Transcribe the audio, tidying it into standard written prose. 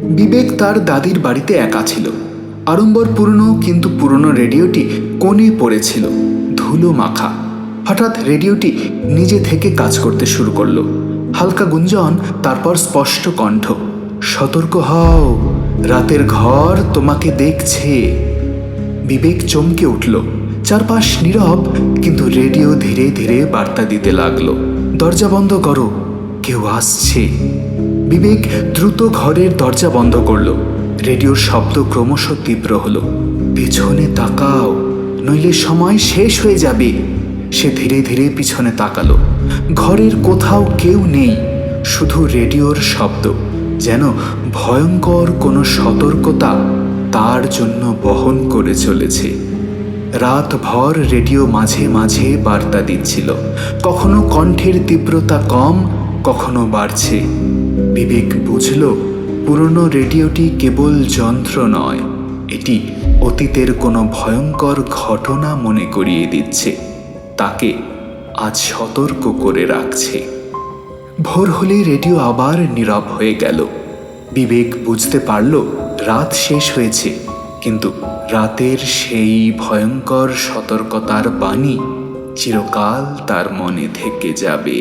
বিবেক তার দাদির বাড়িতে একা ছিল। আড়ম্বরপূর্ণ কিন্তু পুরনো রেডিওটি কোণে পড়েছিল, ধুলো মাখা। হঠাৎ রেডিওটি নিজে থেকে কাজ করতে শুরু করলো। হালকা গুঞ্জন, তারপর স্পষ্ট কণ্ঠ, সতর্ক হও, রাতের ঘর তোমাকে দেখছে। বিবেক চমকে উঠল। চারপাশ নীরব, কিন্তু রেডিও ধীরে ধীরে বার্তা দিতে লাগলো, দরজা বন্ধ করো, কেউ আসছে। বিবেক দ্রুত ঘরের দরজা বন্ধ করল। রেডিওর শব্দ ক্রমশ তীব্র হলো, পেছনে তাকাও, নইলে সময় শেষ হয়ে যাবে। সে ধীরে ধীরে পিছনে তাকালো। ঘরের কোথাও কেউ নেই, শুধু রেডিওর শব্দ, যেন ভয়ঙ্কর কোনো সতর্কতা তার জন্য বহন করে চলেছে। রাতভর রেডিও মাঝে মাঝে বার্তা দিচ্ছিল, কখনো কণ্ঠের তীব্রতা কম, কখনো বাড়ছে। বিবেক বুঝল, পুরনো রেডিওটি কেবল যন্ত্র নয়, এটি অতীতের কোনো ভয়ঙ্কর ঘটনা মনে করিয়ে দিচ্ছে, তাকে আজ সতর্ক করে রাখছে। ভোর হলে রেডিও আবার নীরব হয়ে গেল। বিবেক বুঝতে পারল রাত শেষ হয়েছে, কিন্তু রাতের সেই ভয়ঙ্কর সতর্কতার বাণী চিরকাল তার মনে থেকে যাবে।